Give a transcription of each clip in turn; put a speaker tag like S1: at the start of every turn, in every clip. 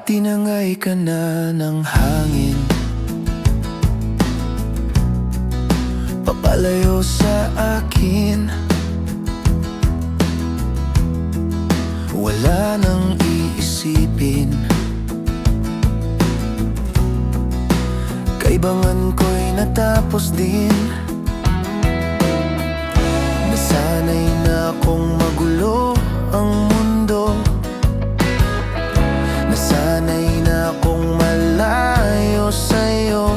S1: tinangay ka na ng hangin, papalayo sa akin. Wala nang iisipin, kaibangan ko'y natapos din. Nasanay na akong magulo ang mundo, nasanay na akong malayo sa'yo.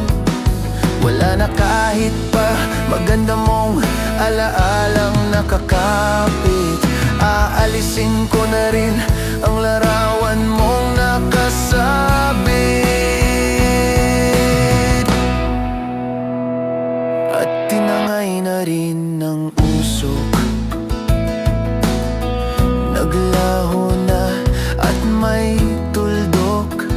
S1: Wala na kahit pa maganda mong alaalang nakakapit. Aalisin ko na rin ang larawan mong nakasabit. At tinangay na rin ng usok, naglaho na at may tuldok.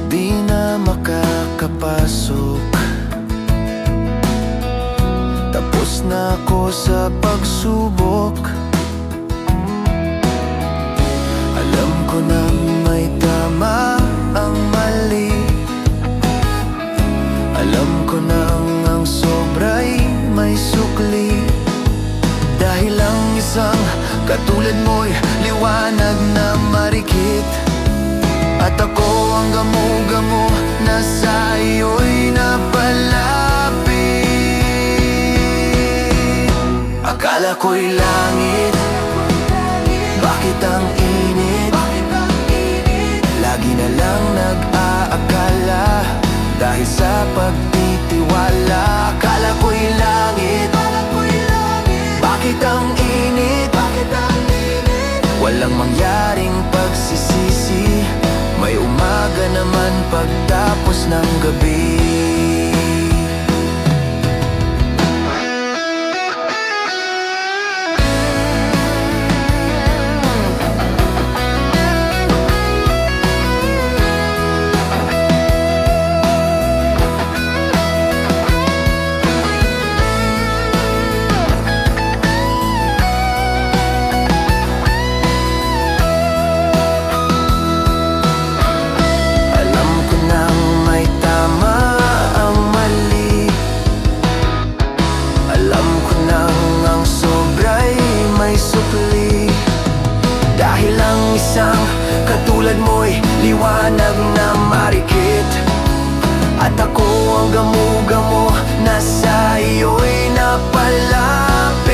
S1: Di na makakapasok, tapos na ako sa pagsubok. Alam ko na may tama ang mali, alam ko na ang sobra'y may sukli. Dahil ang isang katulad mo'y liwanag na marikit, at ako ang gamo-gamo na sa iyo'y napalapit. Akala ko'y langit, bakit ang init? Lagi na lang nag-aakala, dahil sa pagtitiwala. Akala ko'y langit, bakit ang init? Walang mangyaring pagsisisi, may umaga naman pagtapos ng gabi. Dahil ang isang katulad mo'y liwanag na marikit, at ako ang gamo-gamo na sa iyo'y napalapit.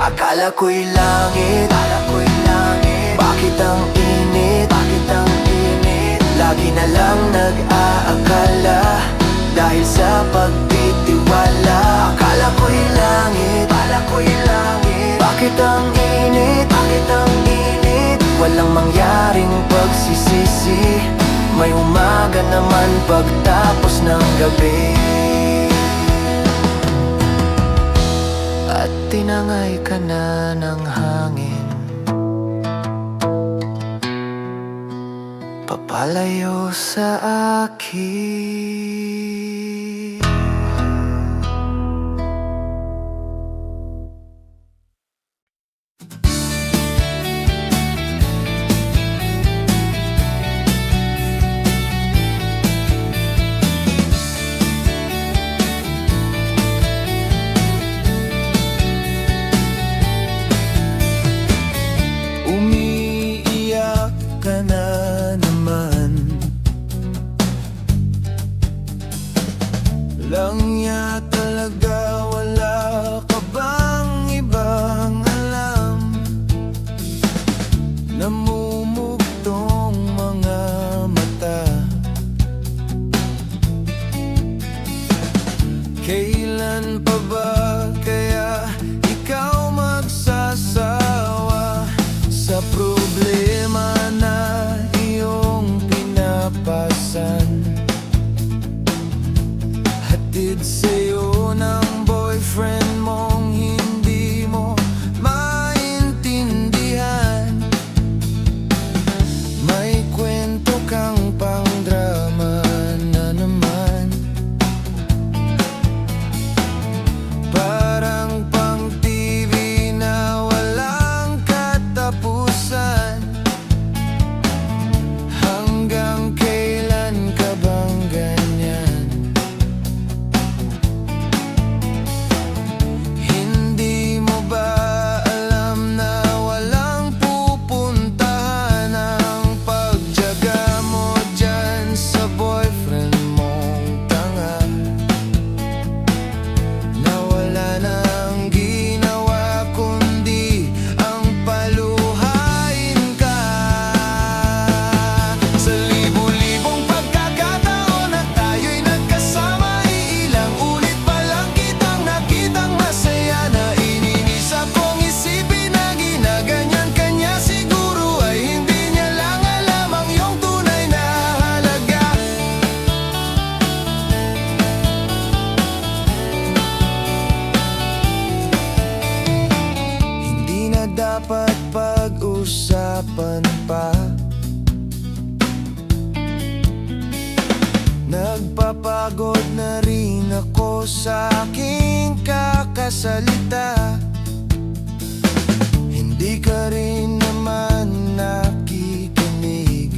S1: Akala ko'y langit, bakit ang init? Lagi na lang nag-aakala, dahil sa pagtitiwala. Akala ko'y langit, bakit ang init? Walang mangyaring pagsisisi, may umaga naman pagtapos ng gabi. At tinangay ka na ng hangin, papalayo sa akin. Umiiyak ka na naman, dapat pag-usapan pa. Nagpapagod na rin ako sa aking kakasalita. Hindi ka rin naman nakikinig.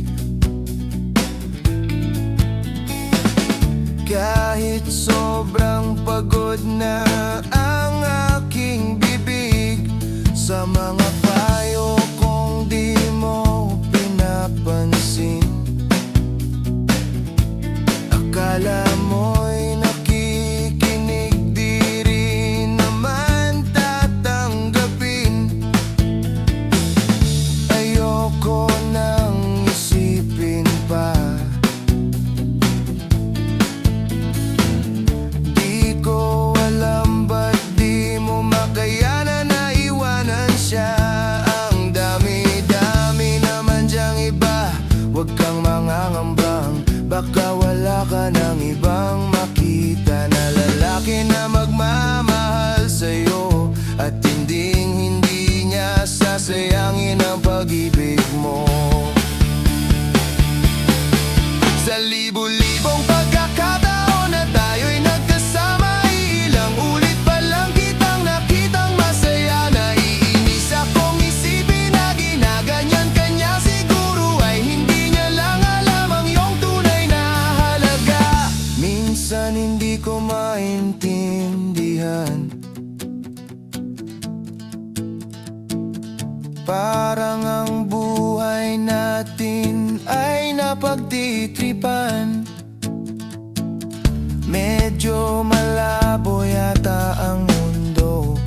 S1: Kahit sobrang pagod na ang aking bibig, sa mga payo kong di mo pinapansin. Akala mo'y nakikinig, di rin naman tatanggapin. Ayoko nang isipin pa. Di ko alam ba't di mo makayanan na iwanan siya. Ang dami-dami naman diyang iba. Huwag kang mangangambang, baka wala ka ng ibang makita na lalaki na magmamahal sa'yo, at hindi niya sasayangin ang pag-ibig mo. Sa libu-libong pagkakataon na tayo'y nagkasama, ilang ulit pa lang kitang nakitang masaya. Naiinis akong isipin na ginaganyan ka niya. Siguro ay hindi niya lang alam ang iyong tunay na halaga. Minsan hindi ko maintindihan, parang ang buhay natin ay napagtitripan. Medyo malabo yata ang mundo.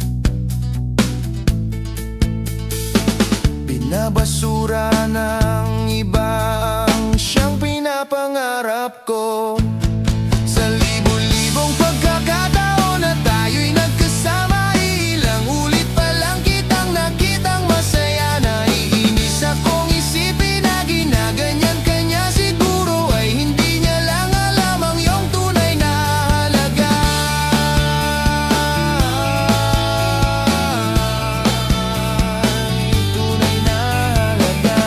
S1: Binabasura ng iba ang siyang pinapangarap ko. Sa libu-libong pagkakataon na tayo'y nagkasama, ilang ulit pa lang kitang nakitang masaya. Naiinis akong isipin na ginaganyan ka niya. Siguro ay hindi niya lang alam ang iyong tunay na halaga. Tunay na halaga.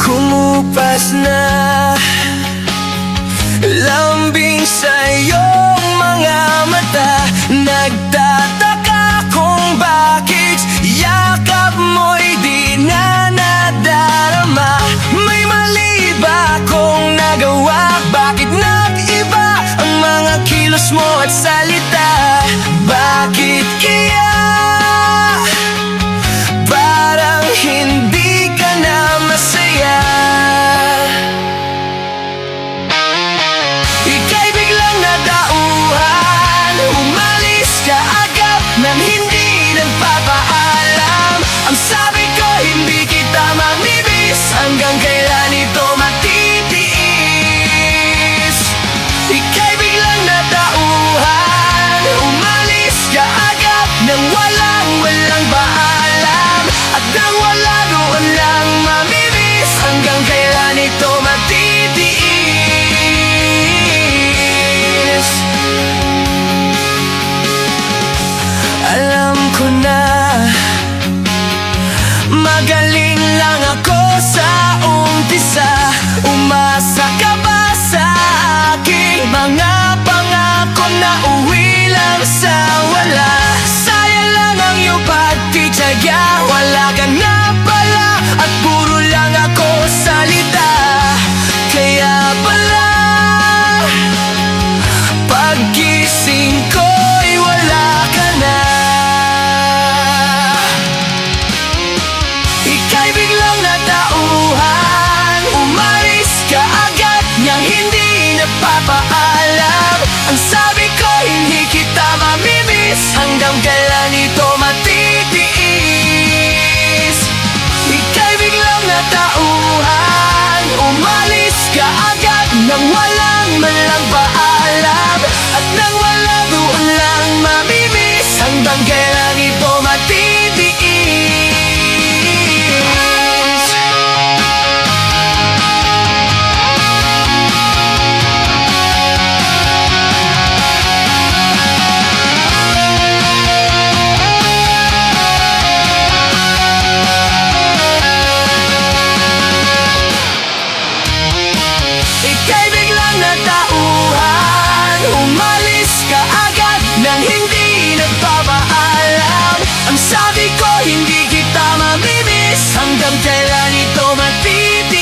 S1: Kumupas na lambing sa iyong mga mata. Nagtataka kung bakit yakap mo'y di na nadarama. May mali ba akong nagawa? Bakit nag-iba ang mga kilos mo at salita? Bakit kaya parang hindi ka na masaya? nang walang man lang paalam, at nang wala doon lang mamimiss, hanggang kailan ito matitiis. Ika'y biglang natauhan, umalis ka agad nang hindi nagpapaalam. Ang sabi ko, hindi kita mamimiss, hanggang kailan ito matitiis.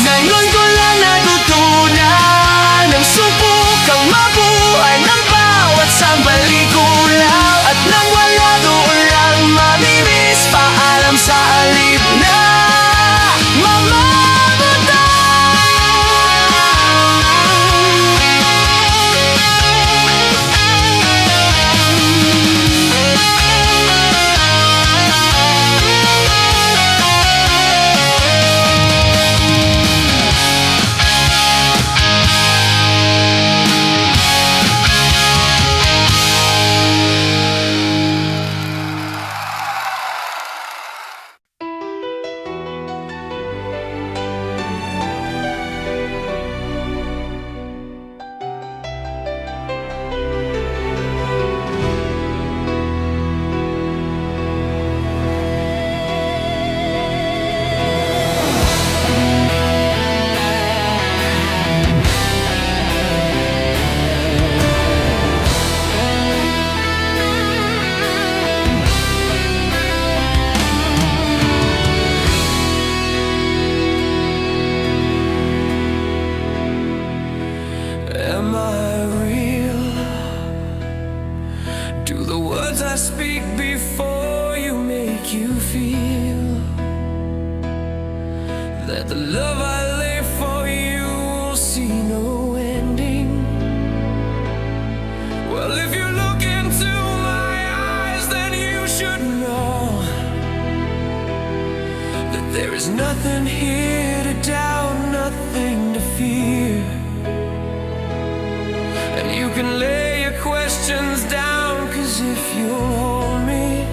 S1: Ngayon ko lang natutunan ang subukang mabuhay ng bawat sambali kulang, at nang wala doon lang mamimiss, paalam sa alip na am I real? Do the words I speak before you make you feel that the love I lay for you will see no ending? Well, if you look into my eyes, then you should know that there is nothing here to doubt, nothing to fear. And you can lay your questions down, 'cause if you'll hold me,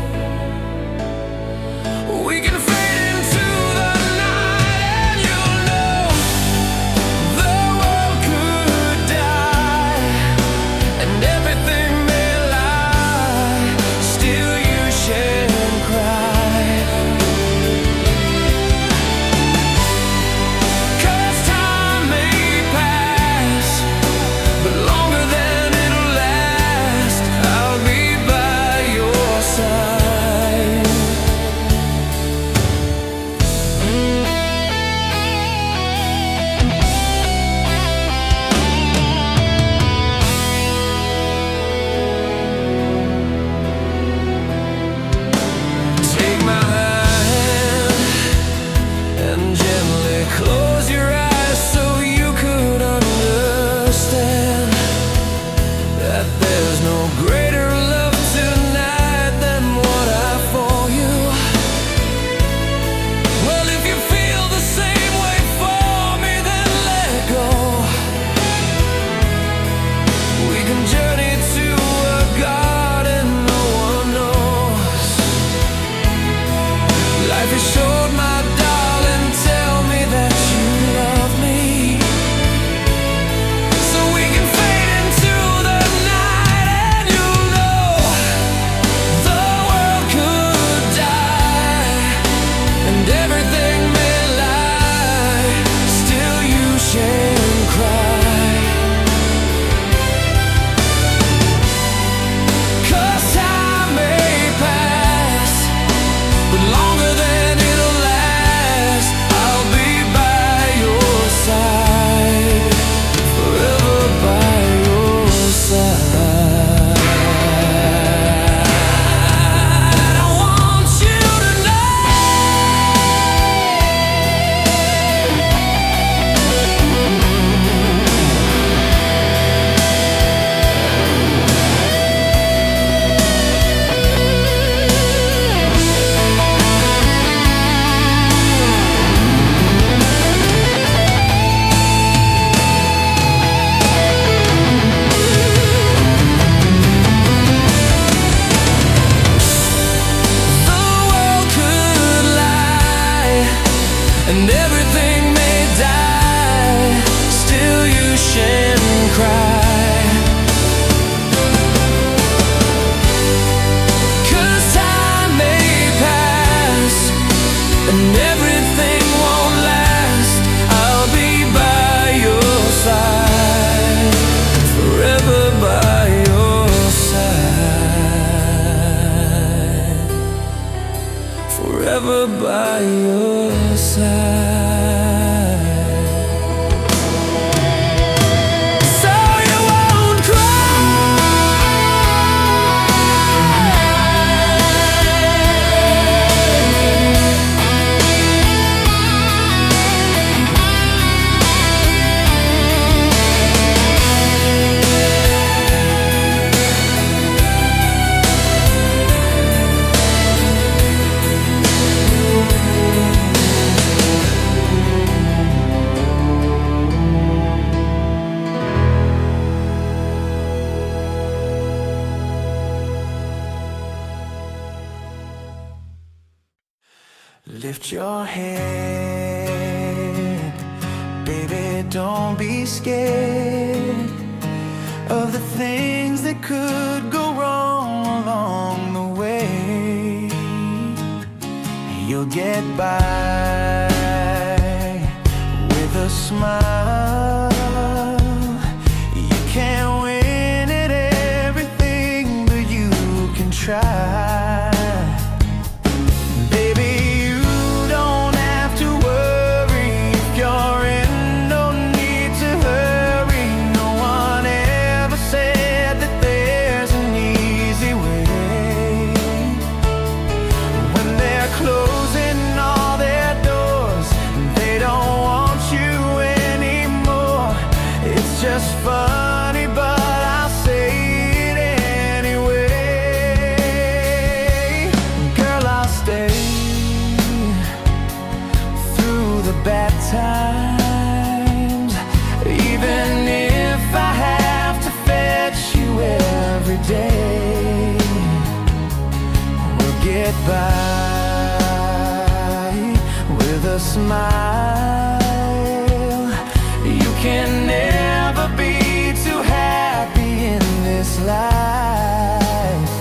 S1: we can fade into the night, and you'll know the world could die and everything may lie, still you shed and cry. everything may die, still you shouldn't cry. 'Cause time may pass and everything won't last. I'll be by your side, forever by your side, forever by your side. So you won't lift your head, baby, don't be scared of the things that could go wrong along the way. You'll get by with a smile. You can't win at everything, but you can try. Just funny, but I'll say it anyway. Girl, I'll stay through the bad times, even if I have to fetch you every day. We'll get by with a smile. You can never be too happy in this life.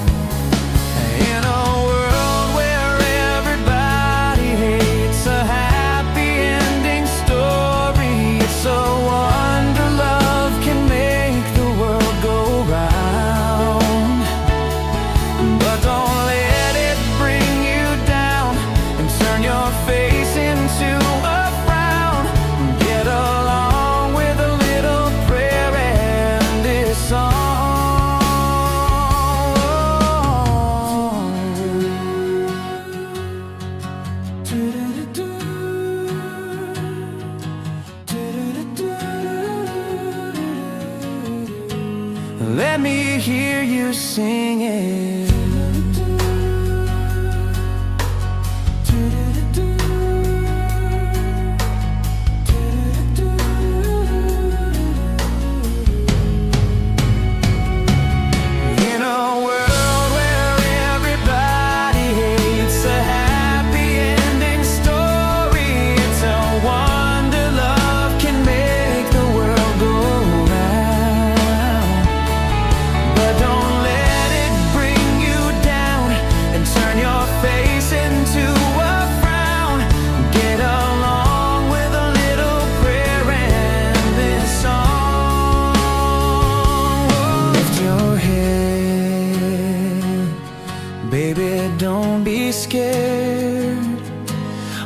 S1: In a world where everybody hates a happy ending story, it's a wonder love can make the world go round. But don't let it bring you down and turn your face into a frown. Get along with a little prayer and this song. Let me hear you sing it. In a world where everybody hates a happy ending story, it's a wonder love can make the world go round. But don't let it bring you down and turn your face into a frown. Get along with a little prayer and this song. Lift your head, baby, don't be scared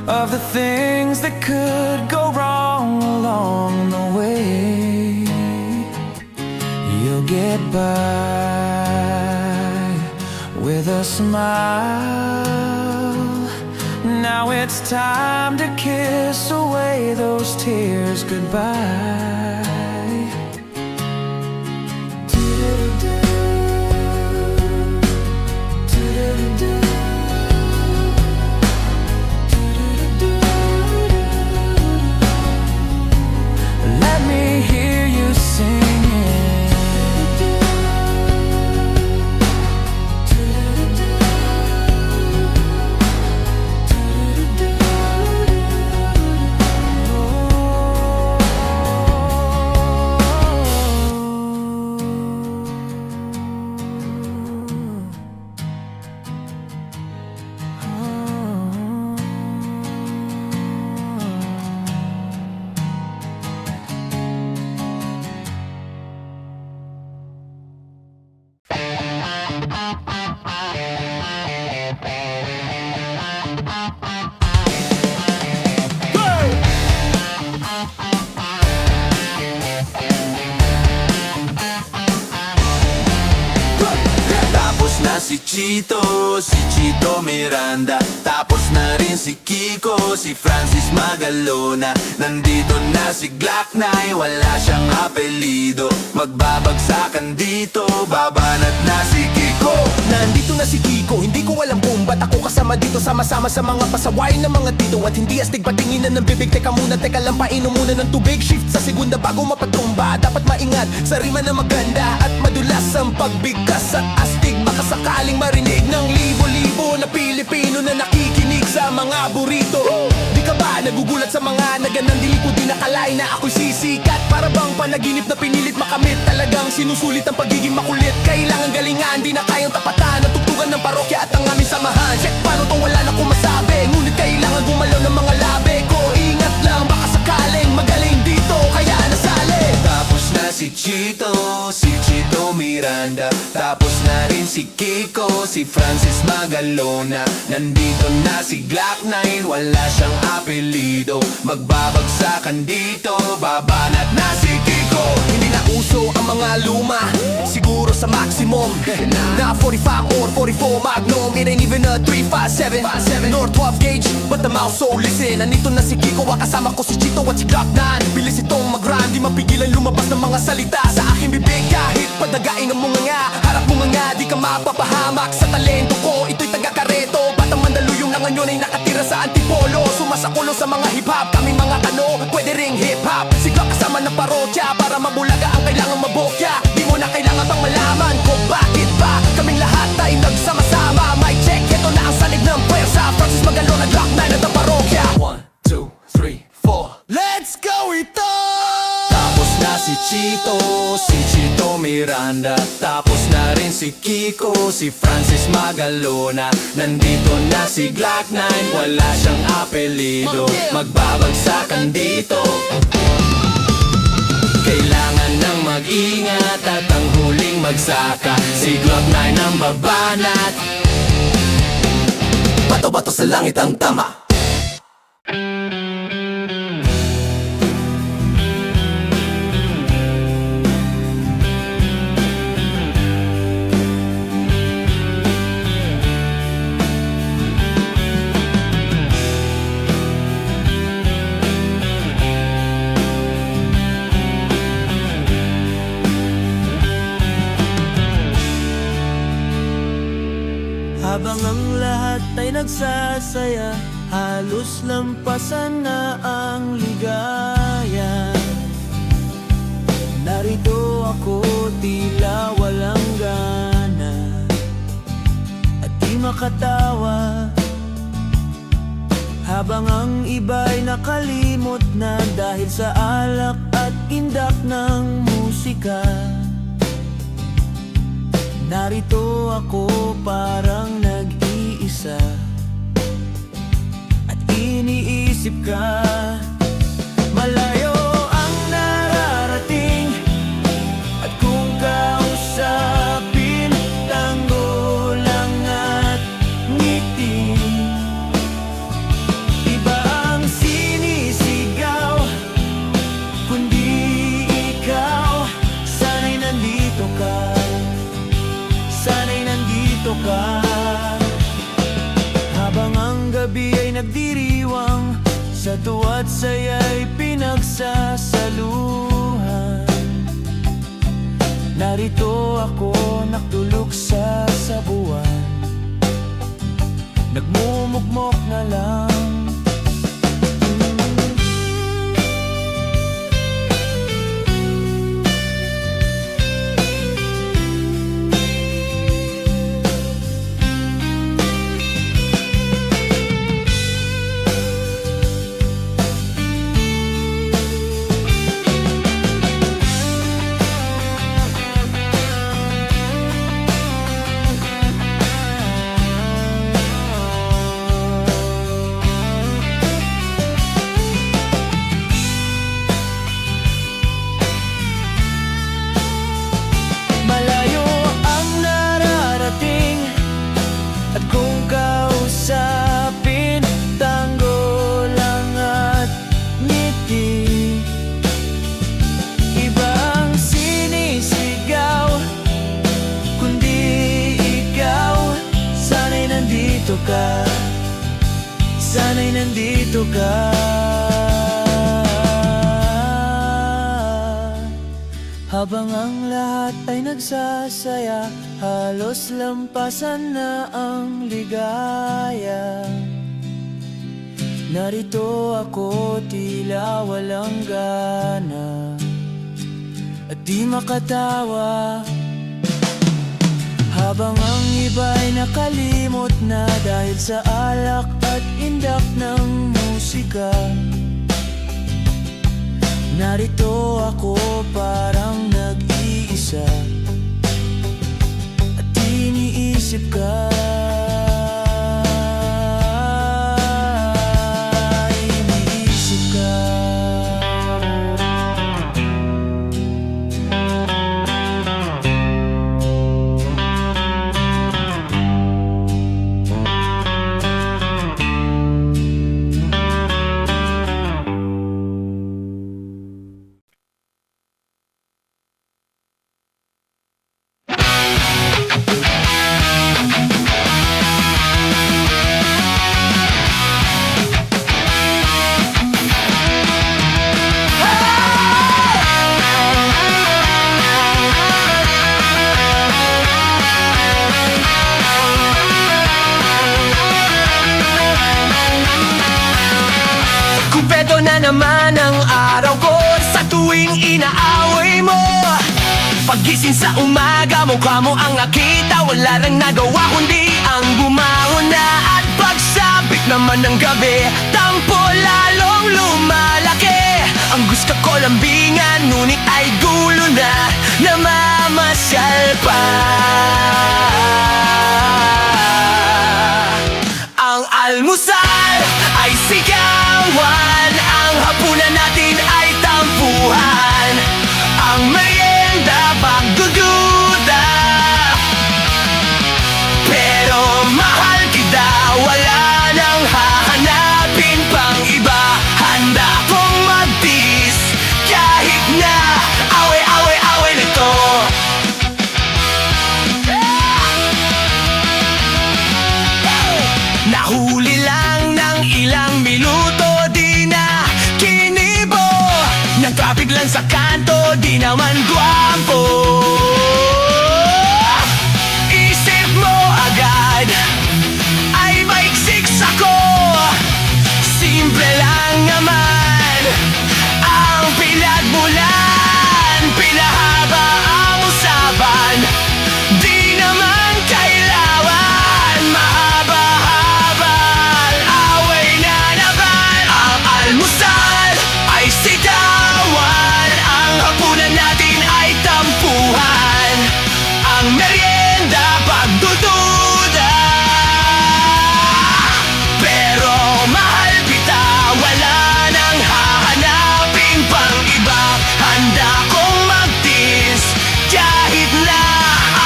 S1: of the things that could go wrong along the way. You'll get by with a smile. Now it's time to kiss away those tears goodbye. Let me hear you singing. si Chito, si Chito Miranda. Tapos na rin si Kiko, si Francis Magalona. Nandito na si Glock 9, wala siyang apelido. Magbabagsakan dito, babanat na si Kiko.
S2: Nandito na si Kiko, hindi ko alam kung ba't ako kasama dito. Sama-sama sa mga pasaway ng mga tito. At hindi astig patinginan ng bibig. Teka muna, teka lang, painom muna ng tubig. Shift sa segunda bago mapatumba. Dapat maingat sa rima na maganda at madulas ang pagbigkas at astig. Baka sakaling marinig ng libo-libo na Pilipino na nakikinig sa mga burrito. Di ka ba nagugulat sa mga naganang dili ko di nakalay na ako'y sisikat? Para bang panaginip na pinilit makamit? Talagang sinusulit ang pagiging makulit. Kailangan galingan, di na kayang tapatan. Natugtugan ng parokya at ang aming samahan. Check, paano tong wala na kung masabi? Ngunit kailangan gumalaw ng mga labi ko. Ingat lang, baka sakaling magaling dito, kaya nasali.
S1: Tapos na si Chito Miranda. Tapos na rin si Kiko, si Francis Magalona. Nandito na si Glock 9, wala siyang apelido. Magbabagsakan dito, babanat na si Kiko.
S2: Hindi na uso ang mga luma, siguro sa maximum na 45 or 44 Magnum. It ain't even a 357 nor 12 gauge, but the mouse, so listen. Nandito na si Kiko, kasama ko si Chito at si Glock 9. Bilis itong mag-rhyme, di mapigilan lumabas ng mga salita sa aking bibig. Kahit padagain ang mga nga, harap mo nga, di ka mapapahamak sa talento ko. Ito'y taga-Kareto, batang Mandaluyong na ngayon ay nakatira sa Antipolo. Sumasakulo sa mga hip-hop, kaming mga kano, pwede ring hip-hop. Si Glock kasama ng parokya, para mabulaga ang kailangang mabokya. Di mo na kailangan pang malaman kung bakit ba kaming lahat ay nagsama-sama. Mic check, ito na ang salig ng pwersa. Francis Magalona, Glock 9 at ang parokya.
S1: 1, 2, 3, 4.
S2: Let's go ito!
S1: Tapos na si Chito Miranda. Tapos na rin si Kiko, si Francis Magalona. Nandito na si Glock 9, wala siyang apelido. Magbabagsakan dito, kailangan nang mag-ingat at ang huling magsaka. Si Glock 9 ang babanat. Bato-bato sa langit ang tama.
S3: Habang ang lahat ay nagsasaya, halos lampasan na ang ligaya. Narito ako, tila walang gana at di makatawa. Habang ang iba'y nakalimot na dahil sa alak at indak ng musika. Narito ako parang nag-iisa at iniisip ka. Malayo ang nararating at kung kausapin, tango lang at ngiti. Iba ang sinisigaw, kundi ikaw. Sana'y nandito ka, sana'y nandito ka. Habang ang gabi ay nagdiriwang, sa tuwa't saya'y pinagsasaluhan. Narito ako, naktulog sa sabuan, nagmumugmok na lang. Habang ang lahat ay nagsasaya, halos lampasan na ang ligaya. Narito ako tila walang gana at di makatawa. Habang ang iba'y nakalimot na dahil sa alak at indak ng musika, narito ako parang nag-iisa at iniisip ka. Iniisip ka.
S2: Kumpleto na naman ang araw ko sa tuwing inaaway mo. Paggising sa umaga, mukha mo ang nakita. Wala nang nagawa kundi ang bumangon na. At pagsabit naman ng gabi, tampo lalong lumalaki. Ang gusto ko lambingan, ngunit ay gulo na, namamasyal pa. Ang almusal ay sigawan, ang hapunan natin ay tampuhan, ang merienda pagdududa. Pero mahal kita, wala nang hahanapin pang iba. Handa kong magtiis kahit na away-away-away na to. Nahuli lang ng ilang minuto, di na kinibo. Nang traffic lang sa kanto, di naman guwapo. Isip mo agad ay maiksik sako. Simple lang naman ang pinagmulan, pinahaba ang usapan. Di naman kailangan mahaba-habang away na naman. Ang almusal ay sigawan, ang hapunan natin ay tampuhan, ang merienda pagdududa. Pero mahal kita, wala nang hahanapin pang iba. Handa kong magtiis kahit na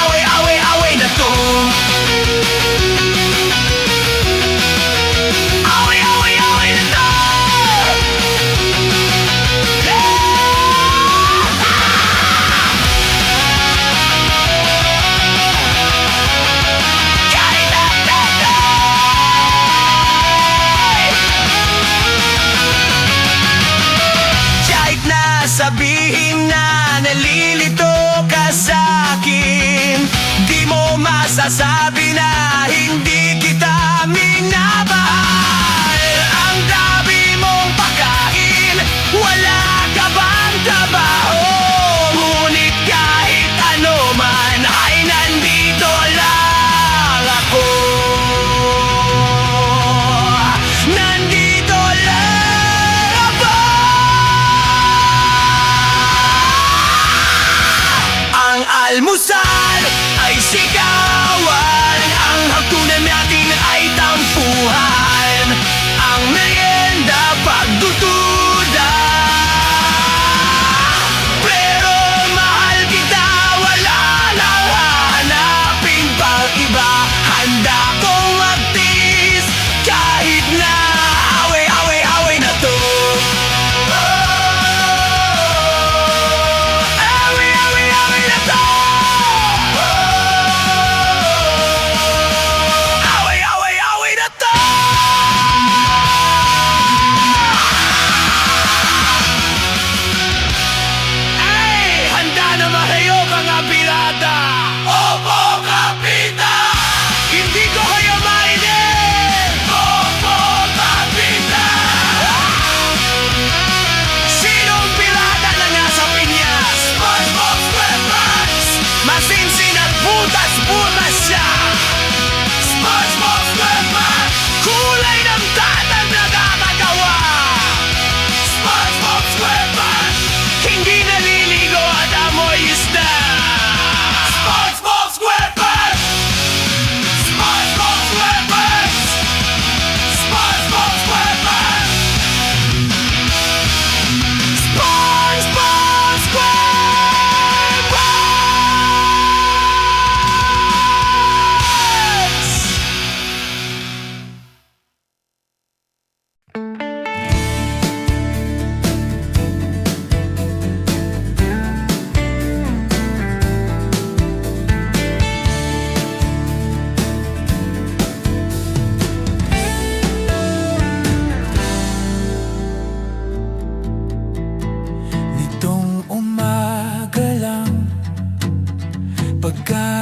S2: away-away-away na to. Away-away-away na to. Kahit na kahit na sabihin na nalilito ka sa'kin, di mo masasabi na hindi kita minamahal. Ang dami mong pagkain, wala ka bang trabaho? Ngunit kahit ano man ay nandito lang ako. Nandito lang ako. Ang almusal ay sigawan, ang hapunan natin ay tampuhan, ang merienda pagdududa. Pero mahal kita, wala nang hahanapin pang iba. Handa kong magtiis kahit na away-away-away na to. Away-away-away na to.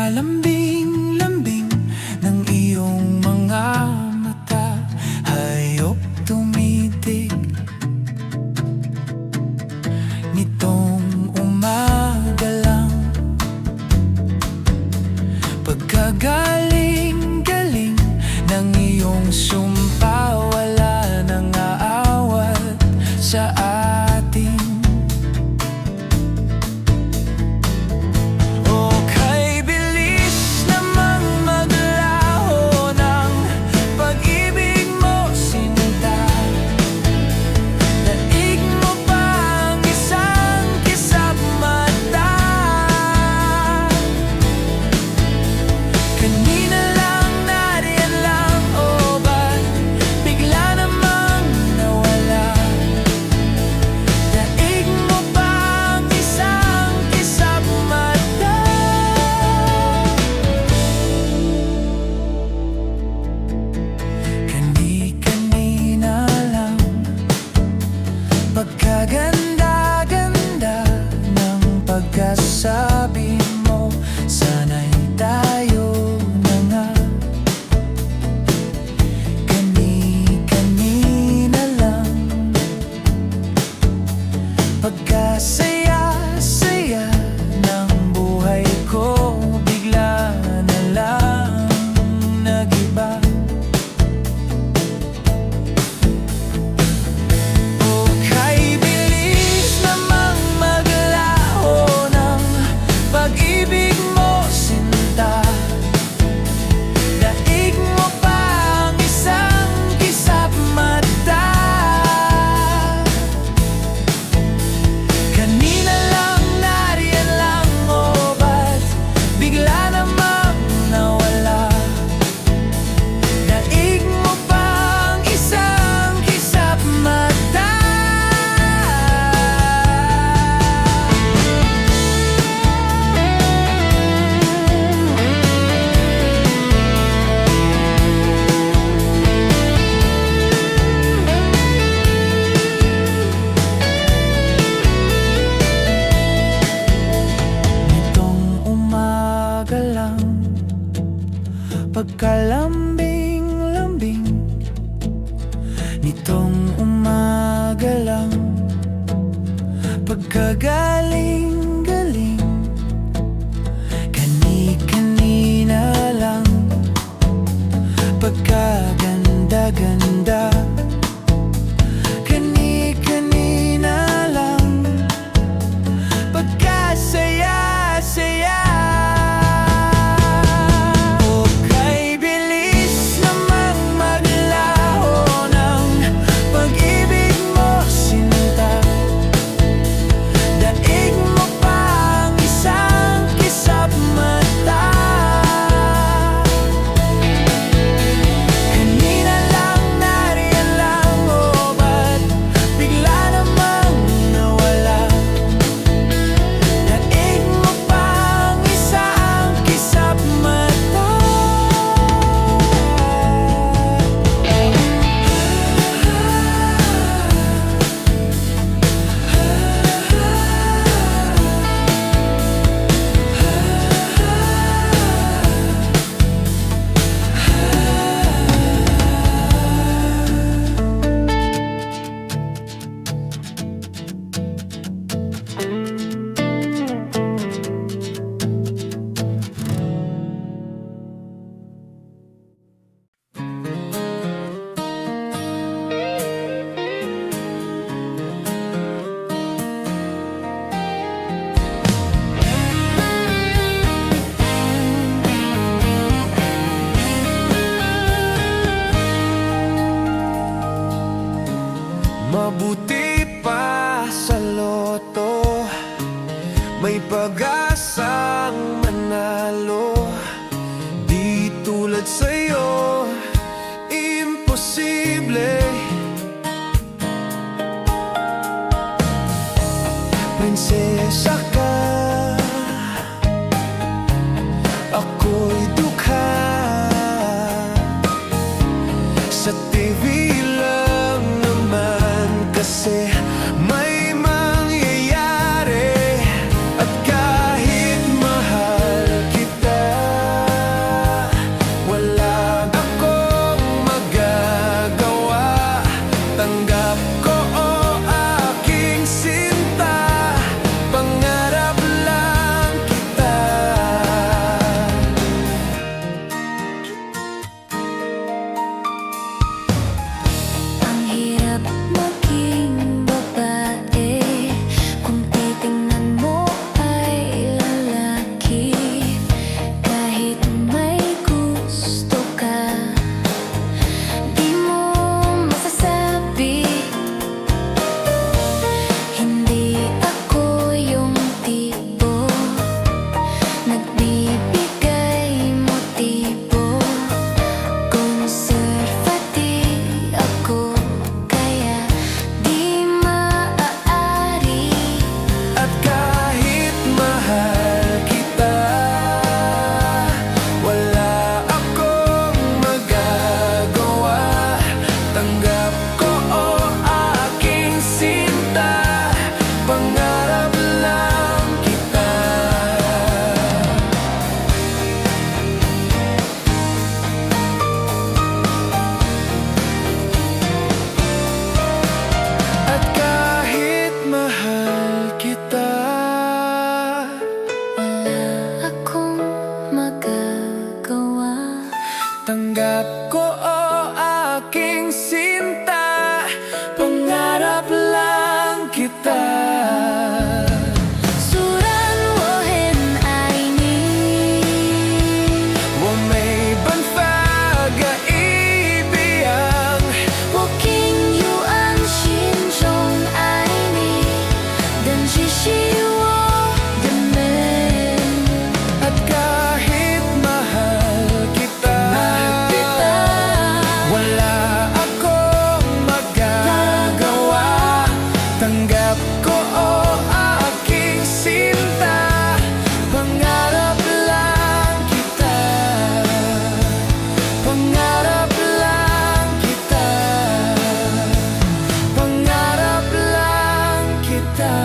S3: Pagkalambing-lambing ng iyong mga mata, hayop tumitig nitong umaga lang. Pagkagaling-galing ng iyong sumpa, wala nang aawat sa atin. O kay bilis namang maglaho ng pag-ibig mo, sinta. Daig mo pa ang isang kisap mata. Kanina lang, nariyan lang, o ba't bigla namang nawala? Daig mo pa ang isang kisap mata. Kani-kanina lang, pagkaganda-ganda ng pagkasabi mo, sana'y tayo na nga. Kani-kanina lang, pagkasaya-saya ng buhay ko, bigla na lang nagiba. O kay bilis namang maglaho ng pag-ibig mo, sinta. Daig mo pa ang isang kisap mata. Kanina lang, nariyan lang, o ba't bigla namang nawala? Daig mo pa ang isang kisap mata. Nitong umaga lang, pagkalambing-lambing nitong umaga lang, pagkagaling-galing, kani-kanina lang, pagkaganda-ganda, kani-kanina lang, pagkasaya-saya. O kay bilis namang maglaho ng pag-ibig mo, sinta. Daig mo pa ang isang kisap mata. Kanina lang, nariyan lang, o ba't bigla namang nawala? Daig mo pa ang isang kisap mata. Mabuti pa sa loto, may pag-asang manalo. Di tulad sa'yo, imposible. Prinsesa ka, ako'y dukha. Sa TV lang naman kasi may mangyayari, at kahit mahal kita,
S1: aking sinta. Pangarap lang kita, pangarap lang kita, pangarap lang kita.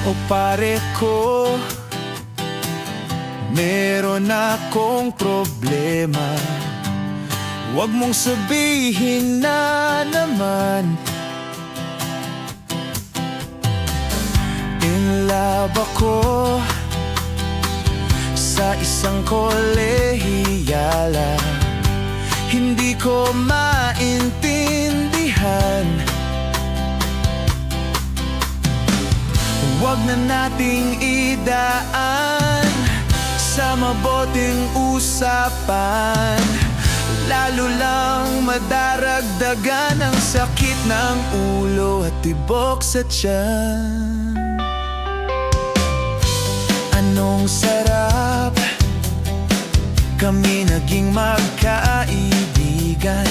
S1: O pare ko, meron akong problema. Huwag mong sabihin na naman in love ako sa isang kolehiyala. Hindi ko maintindihan. Huwag na nating idaan sa mabuting usapan, lalo lang madaragdagan ang sakit ng ulo at tibok sa tiyan. Anong sarap kami naging magkaibigan,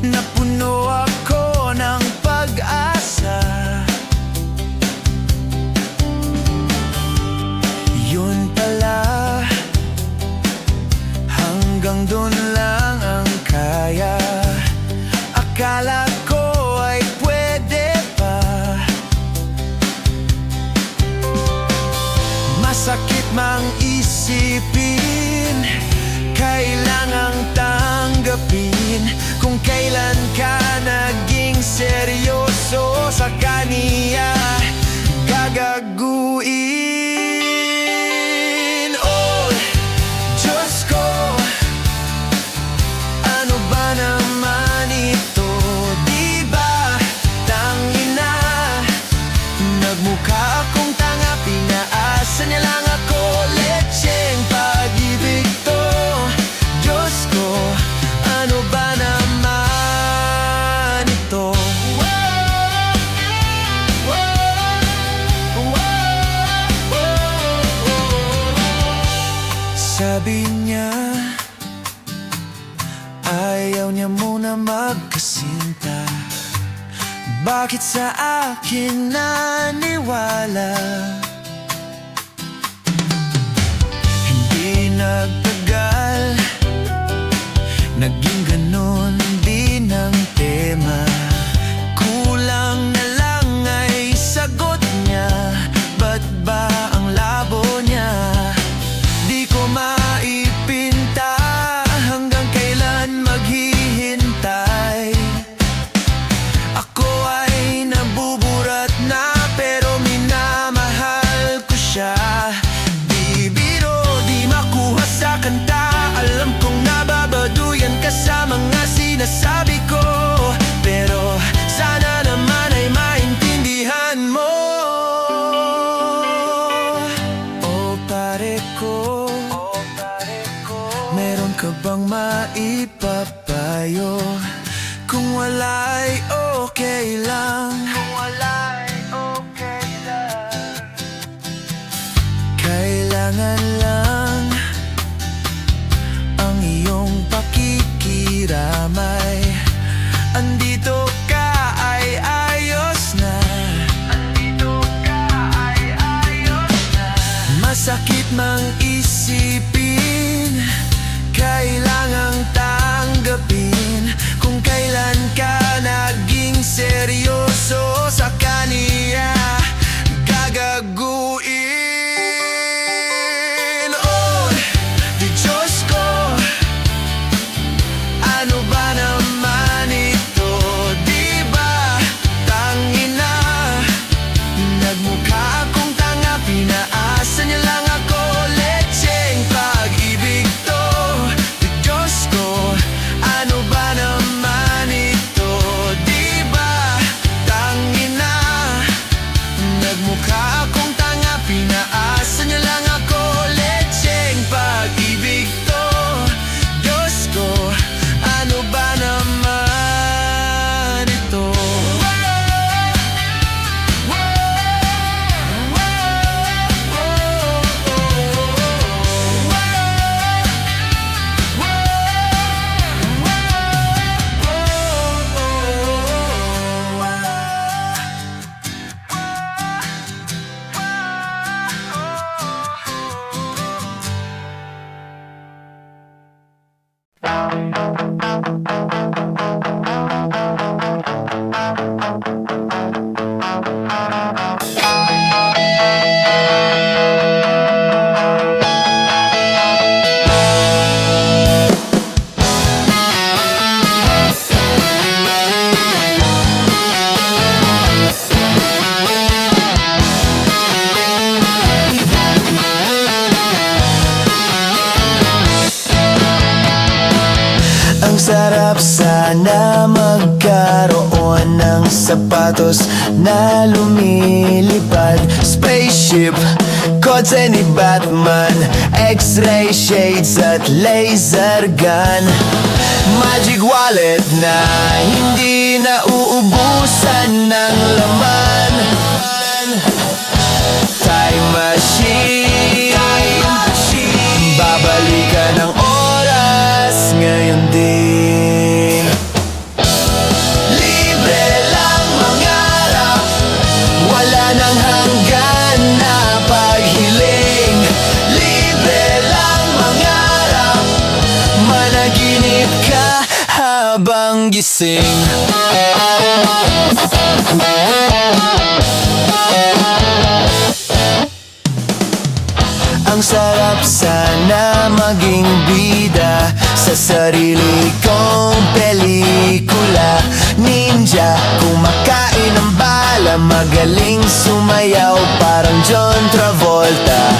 S1: napuno ako ng pag-asa. Yun pala, hanggang dun lang ang kaya. Akala ko ay pwede pa. Masakit mang isipin, kailangang tanggapin kung kailan ka naging seryoso sa kaniya. Gagaguin. Nagmukha akong tanga, pinaasa niya lang ako. Lecheng pag-ibig to. Diyos ko, ano ba naman ito? Sabi niya, ayaw niya muna magkasinta. Bakit sa akin naniwala? Hindi nagtagal, naging ganun din ang tema. Kulang na lang ay sagot niya. Ba't ba ang labo niya? Di ko maipinta hanggang kailan maghihintay. Ako ay nabuburat na pero minamahal ko siya. Di biro, di makuha sa kanta. Alam kong nababaduyan ka sa mga sinasabi ko, pero sana naman ay maintindihan mo. O pare ko, meron ka bang maipapayo? Kung wala ay okay lang, kailangan lang ang iyong pakikiramay. Andito ka ay ayos na. Masakit mang isipin, kailangang tanggapin kung kailan ka naging seryoso sa kaniya. Gagaguin. Oh! Ang sarap sana magkaroon ng sapatos na lumilipad. Spaceship, kotse ni Batman, X-ray shades at laser gun. Magic wallet na hindi na uubusan ng laman. Time machine, babalikan ang oras ngayon din. Libre lang mangarap, wala nang hanggan na paghiling. Libre lang mangarap, managinip ka habang gising. Ang sarap sana maging bida sa sarili kong pelikula. Ninja, kumakain ng bala, magaling sumayaw parang John Travolta.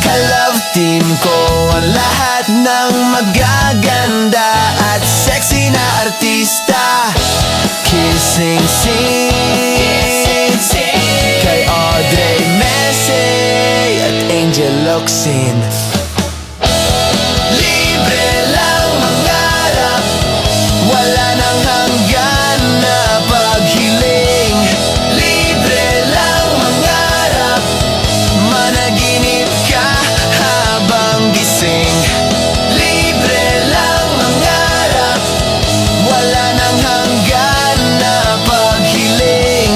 S1: Ka-love team ko ang lahat ng magaganda at sexy na artista. Kissing scene kay Audrey Messi at Angel Locsin. Libre lang mangarap, wala nang hanggan na paghiling. Libre lang mangarap, managinip ka habang gising. Libre lang mangarap, wala nang hanggan na paghiling.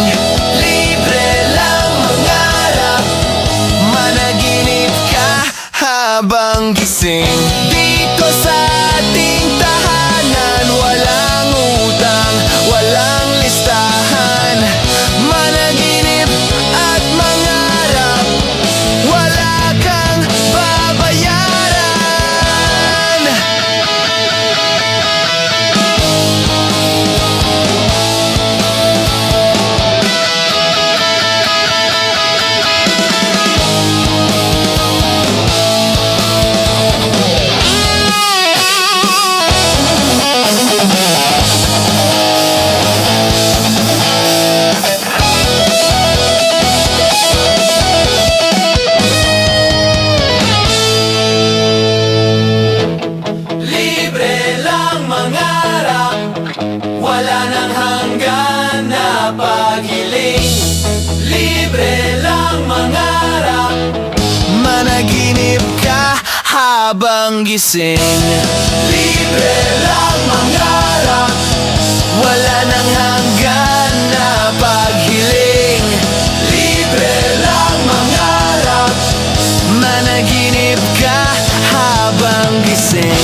S1: Libre lang mangarap, managinip ka habang gising. Dito sa ating tahanan, walang utang, walang listahan. Managinip at mangarap, wala kang babayaran. Libre lang mangarap, wala nang hanggan na paghiling. Libre lang mangarap, managinip ka habang gising. Libre lang mangarap, wala nang hanggan na paghiling. Libre lang mangarap, managinip ka habang gising.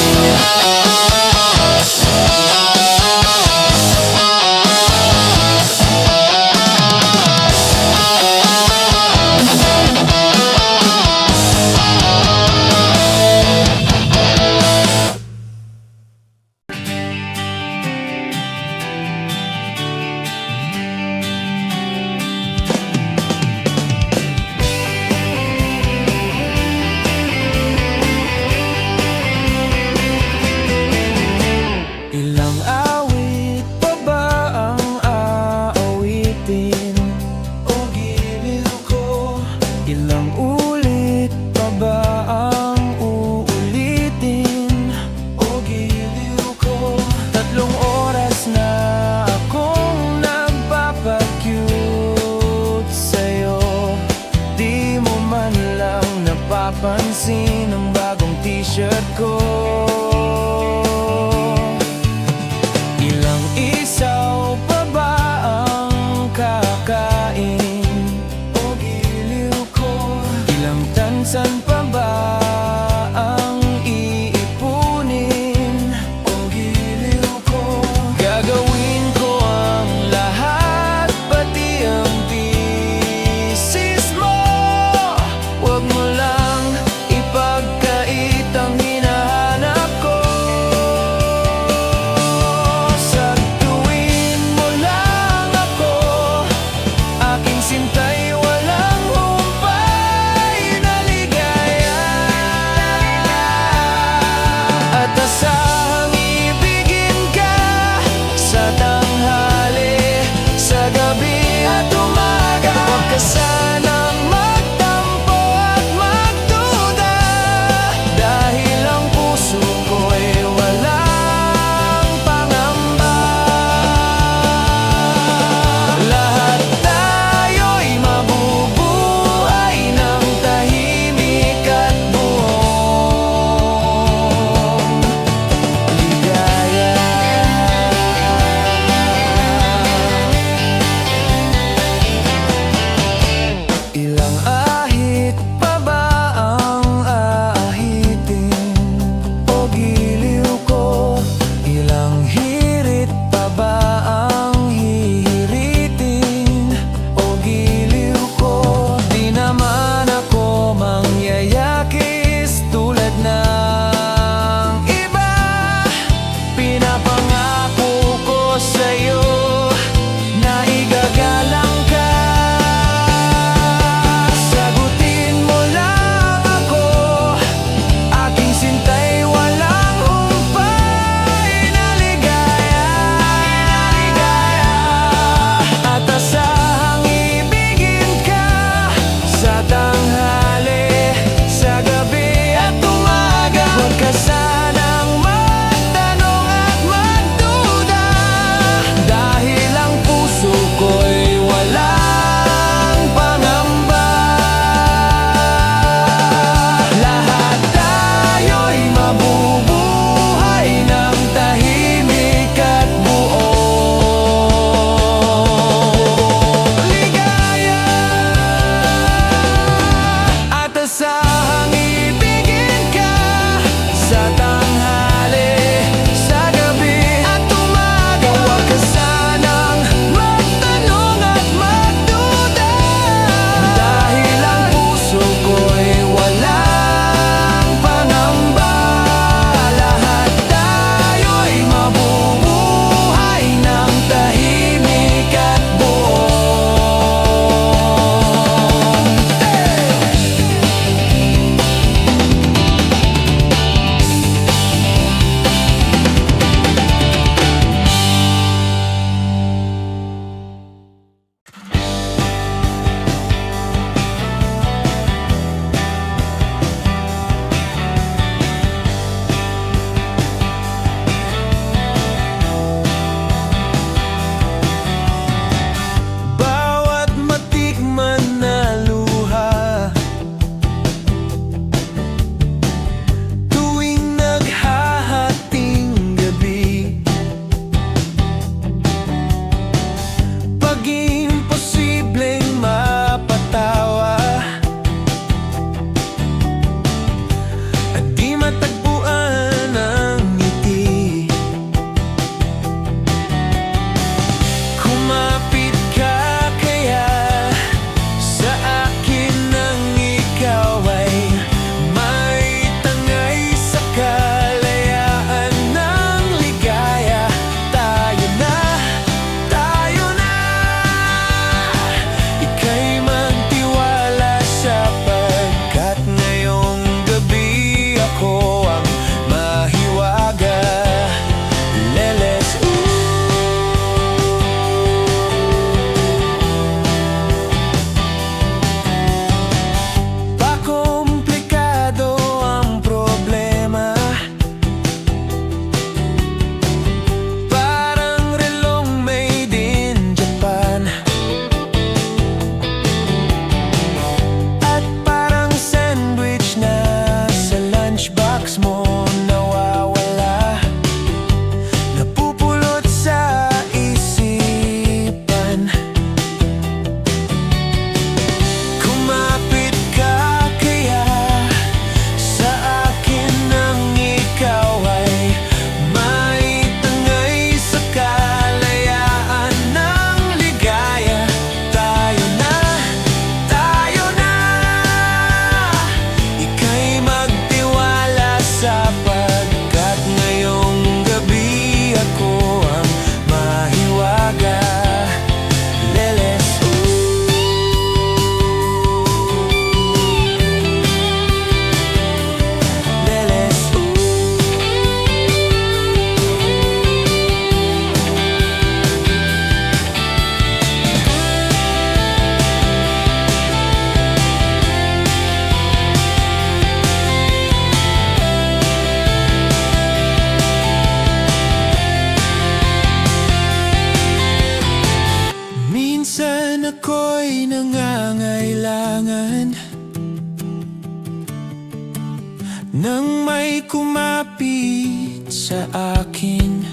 S3: sa akin.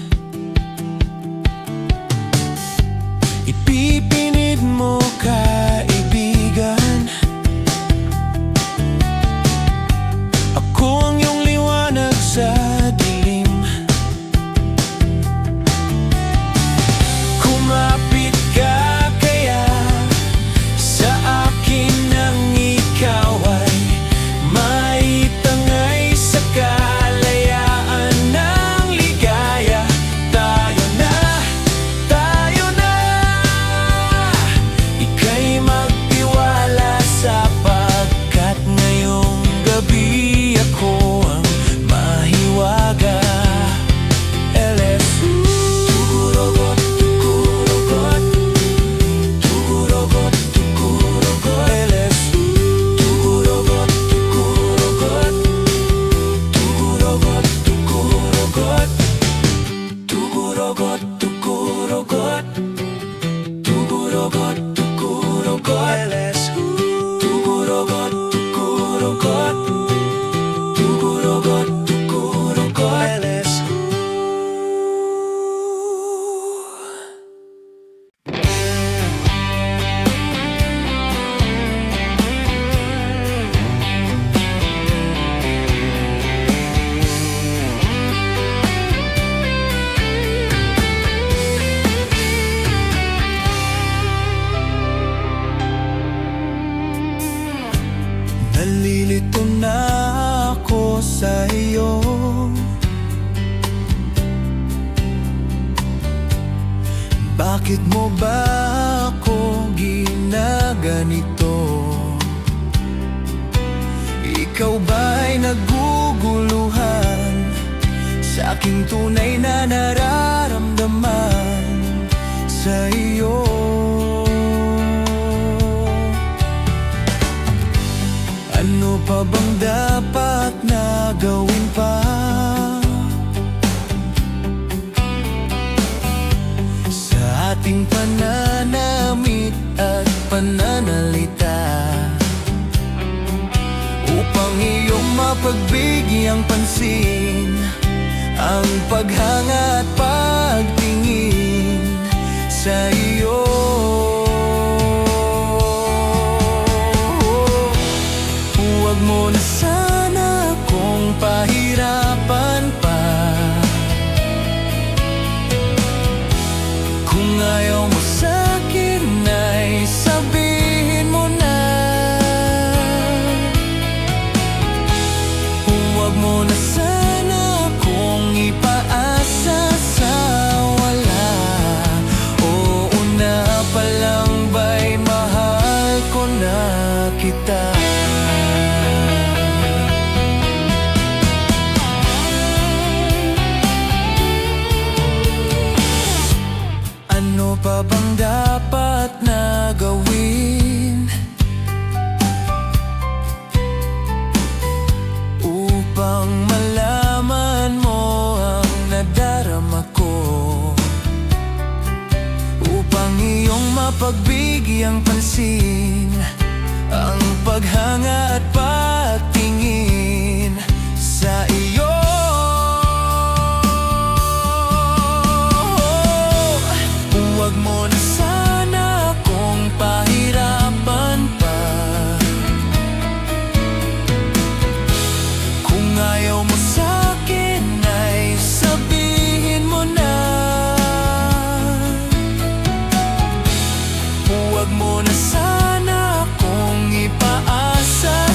S3: Ipipinid mo, kaibigan, ako ang iyong liwanag sa dilim. Kumapit ka kaya sa akin nang ikaw ay maitangay sa kalayaan ng ligaya. Tayo na, ika'y magtiwala sapagkat ngayong gabi ako ang mahiwaga. LSU Tugurugot, tugurugot, tugurugot, tugurugot. LSU Tugurugot, tugurugot, tugurugot, tugurugot. Tugurugot, tugurugot, tugurugot, tugurugot. LSU Tugurugot, tugurugot, tugurugot, tugurugot. LSU. Nalilito na ako sa iyo. Bakit mo ba ako ginaganito? Ikaw ba'y naguguluhan sa aking tunay na nararamdaman sa iyo? Ano pa bang dapat na gawin pa? Sa ating pananamit at pananalita, upang iyong mapagbigyang pansin ang paghanga at pagtingin sa iyo. Huwag mo na sana akong pahirapan pa. Kung ayaw mo sa'kin ay sabihin mo na. Huwag mo na sana akong ipaasa sa wala. Oo na palang ba'y mahal ko na kita. Ano pa bang dapat na gawin upang malaman mo ang nadarama ko? Upang iyong mapagbigyan pansin ang paghanga at pagtingin sa iyo. Huwag mo na sana akong pahirapan pa. Kung ayaw mo sa'kin ay sabihin mo na. Huwag mo na sana akong ipaasa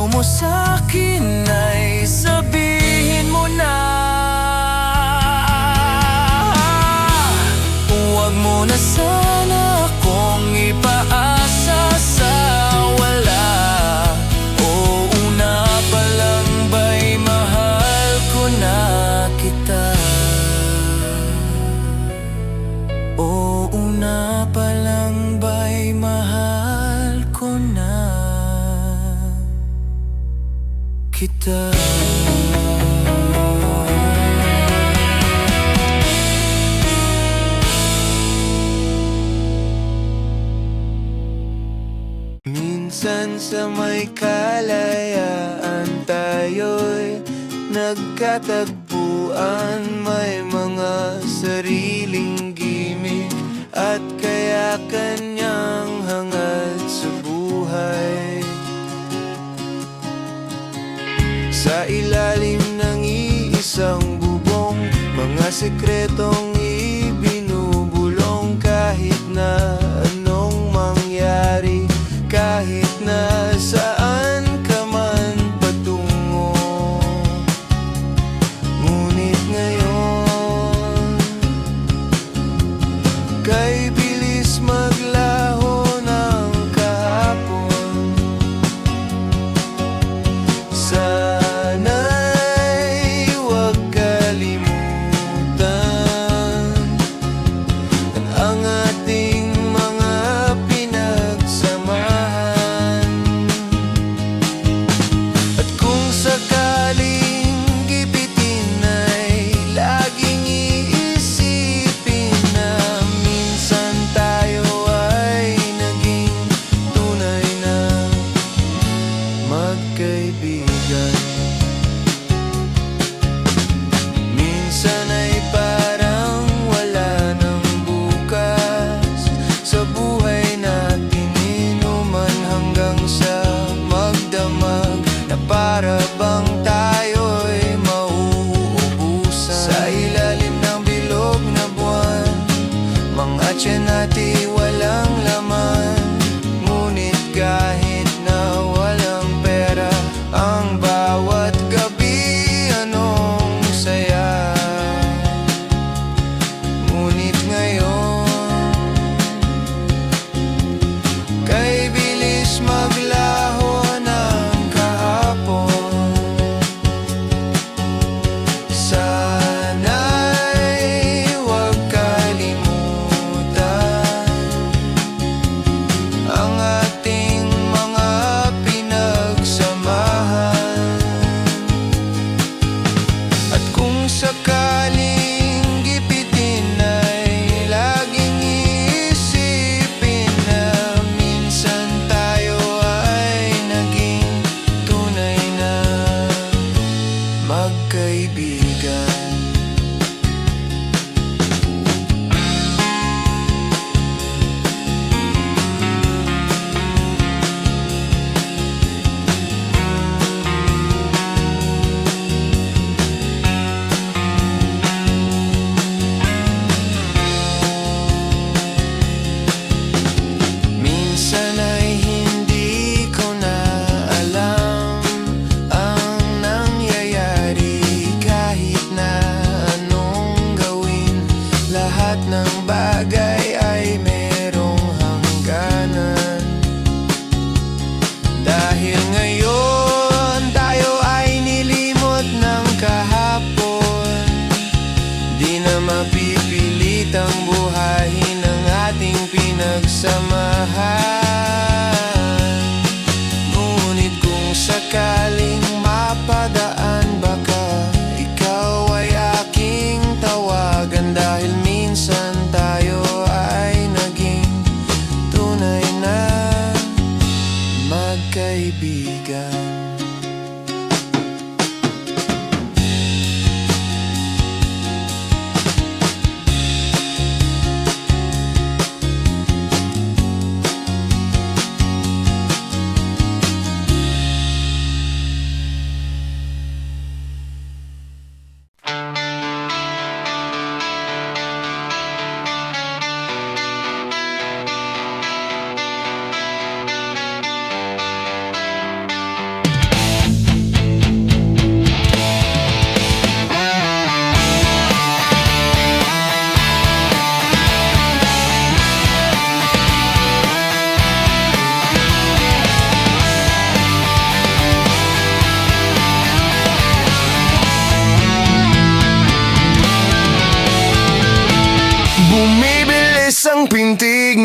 S3: ayaw mo sa'kin ay sabihin mo na. Huwag mo na sana akong ipaasa sa wala. Oo na palang ba'y mahal ko na kita. Oo na palang ba'y mahal ko na kita.
S1: Minsan sa may kalayaan tayo'y nagkatagpuan. May mga sariling gimik at kaya kanyang hangad sa buhay. Sa ilalim ng iisang bubong, mga sekretong ibinubulong. Kahit na anong mangyari, kahit na saan ka man patungo, ngunit ngayon kay bilis maglaho ng kahapon. Sana'y huwag kalimutan ang ating mga pinagsamahan. At kung sakaling gipitin ay laging iisipin na minsan tayo ay naging tunay na magkaibigan. Minsan ay parang wala ng bukas sa buhay natin, inuman hanggang sa magdamag na para bang tayo'y mauubusan. Sa ilalim ng bilog na buwan, mga tiyan natin walang laman. Ngunit kahit na walang pera, ang bawat gabi anong saya. Ngunit ngayon kay bilis maglaho ng kahapon. Sana'y huwag kalimutan ang ating mga pinagsamahan. At kung sakaling gipitin ay laging iisipin na minsan tayo ay naging tunay na magkaibigan. Minsan ay hindi ko na alam ang nangyayari. Kahit na anong gawin, lahat ng bagay ay merong hangganan. Dahil ngayon tayo ay nilimot ng kahapon, di na mapipilitang buhayin ang ating pinagsamahan. Ngunit kung sakaling mapadaan, baka ikaw ay aking tawagan. Dahil minsan tayo ay naging tunay na magkaibigan.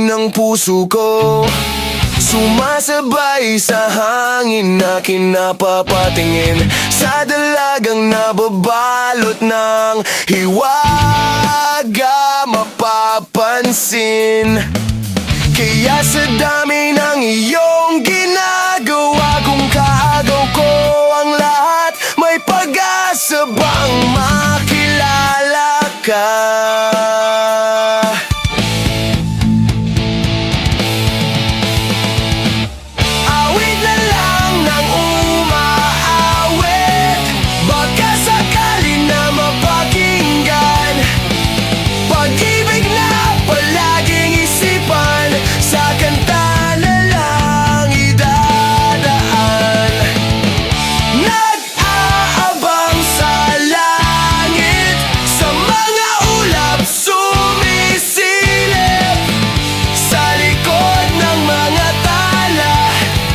S1: ng puso ko. Sumasabay sa hangin na kinapapatingin sa dalagang nababalot ng hiwaga mapapansin. Kaya sa dami ng iyong ginagawa, kung kaagaw ko ang lahat, may pag-asa bang makilala ka? Awit na lang ng umaawit, baka sakali na mapakinggan. Pag-ibig na palaging isipan, sa kanta na lang idadaan. Nag-aabang sa langit, sa mga ulap sumisilip, sa likod ng mga tala,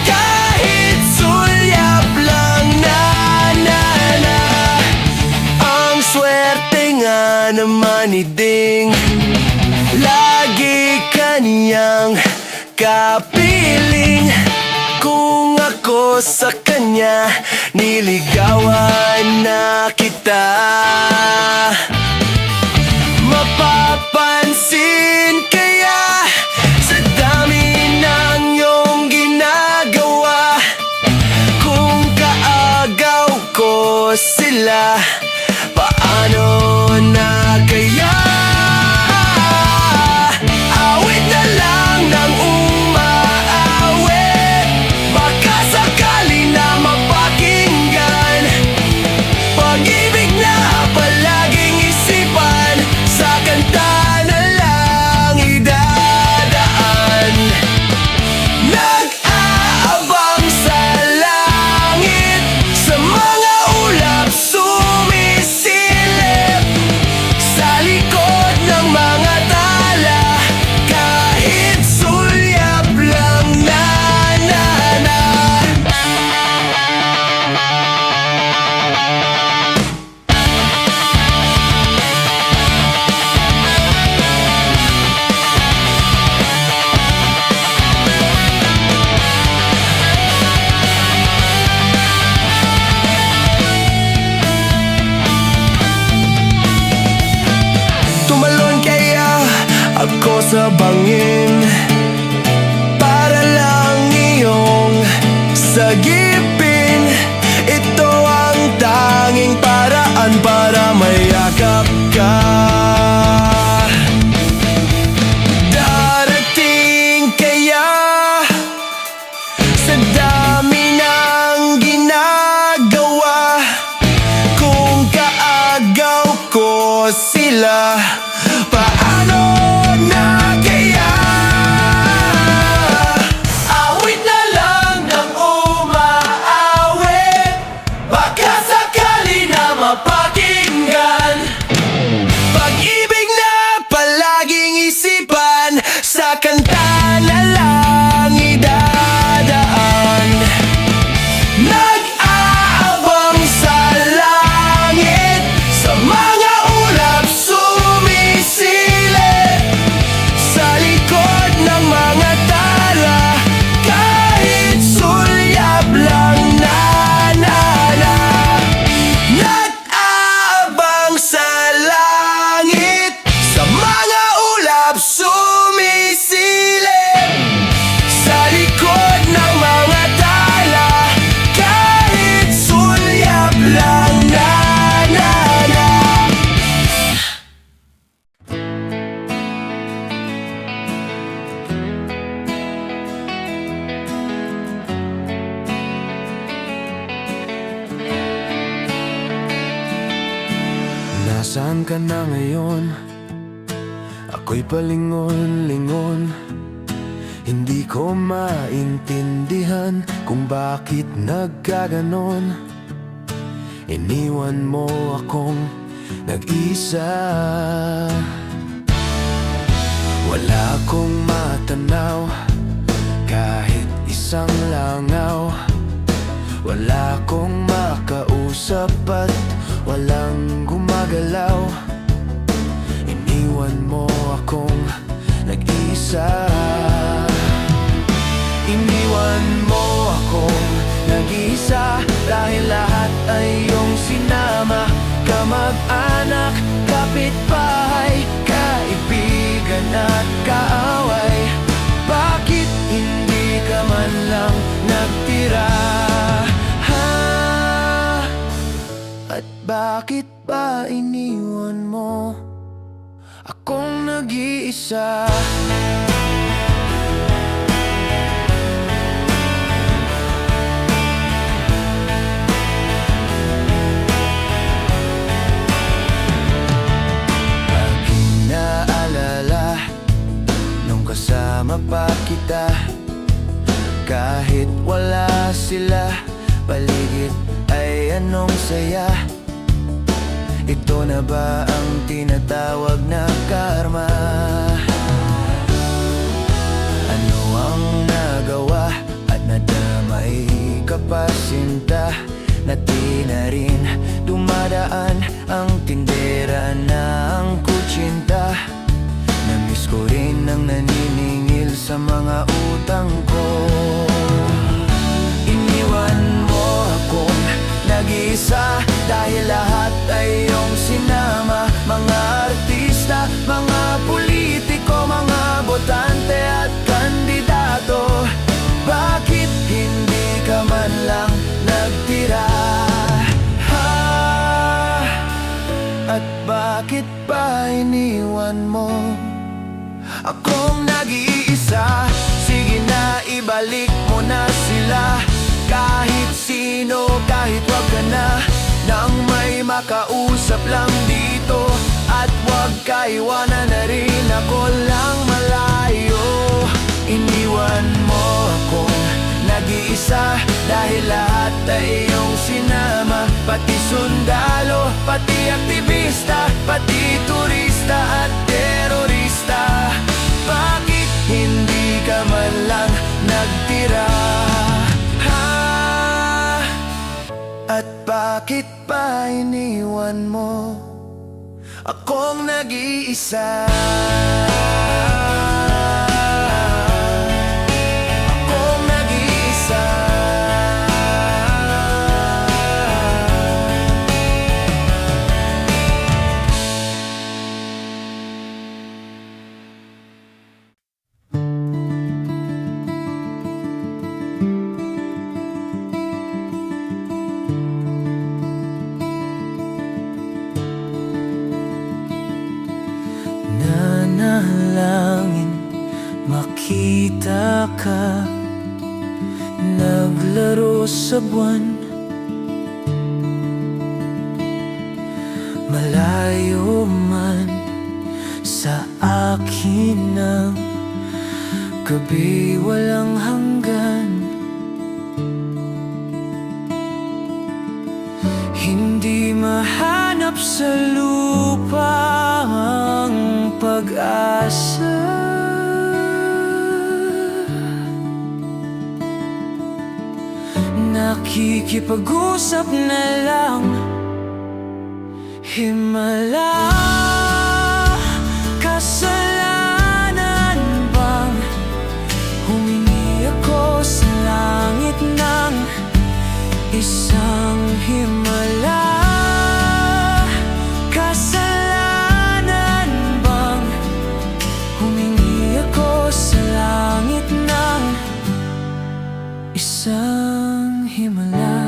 S1: kahit sulyap lang na. Ang swerte nga naman ni Ding, lagi kaniyang kapiling. Kung ako sa kanya, niligawan na kita. Mapapansin kaya sa dami ng iyong ginagawa, kung kaagaw ko sila, paano na kaya? Awit na lang ng umaawit, baka sakali na mapakinggan. Pag-ibig na palaging isipan, sa kanta na lang idadaan. Nag-aabang sa langit, sa mga ulap sumisilip, sa likod ng mga tala, kahit sulyap lang na. Tumalon kaya ako sa bangin, para lang iyong sagipin. Ito ang tanging paraan para mayakap ka. Darating kaya sa dami ng ginagawa, kung kaagaw ko sila, paano na kaya? Awit na lang ng umaawit, baka sakali na mapakinggan. Pag-ibig na palaging isipan, sa kanta na lang idadaan. Nag-aabang sa langit, sa mga ulap sumisilip, sa likod ng mga tala, kahit sulyap lang na. Nag-aabang sa langit, sa mga ulap sumisilip, sa likod ng mga tala, kahit sulyap lang na. Nasaan ka na ngayon? Ako'y palingon-lingon, hindi ko maintindihan kung bakit nagkaganon. Iniwan mo akong nag-isa, wala akong matanaw, kahit isang langaw. Wala akong makausap at walang gumagalaw. Iniwan mo akong nag-isa. bakit ba iniwan mo akong nag-iisa? Aking naalala nung kasama pa kita, kahit wala sila paligid ay anong saya. Ito na ba ang tinatawag na karma? Ano ang nagawa at nadamay ka pa sinta, na di na rin dumadaan ang tindera ng kutsinta. Namiss ko rin ang naniningil sa mga utang ko. Iniwan mo akong nag-iisa dahil lahat ay iyong sinama. Mga artista, mga politiko, mga botante at kandidato, bakit hindi ka man lang nagtira? At bakit ba iniwan mo akong nag-iisa? Sige na, ibalik mo na sila. Kahit sino, kahit wag ka na, nang may makausap lang dito. At wag ka iwanan na rin, ako lang malayo. Iniwan mo akong nag-iisa dahil lahat ay iyong sinama. Pati sundalo, pati aktivista, pati turista at terorista, bakit hindi ka man lang nagtira? At bakit pa iniwan mo akong nag-iisa? Akong nag-iisa. Nanalangin makita ka naglaro sa buwan. Malayo man sa akin ang gabi walang hanggan. Hindi mahanap sa lupa ang pag-asa. Nakikipag-usap na lang, himala. Kasalanan bang humingi ako sa langit ng isang himala? Kasalanan bang humingi ako sa langit ng isang himala?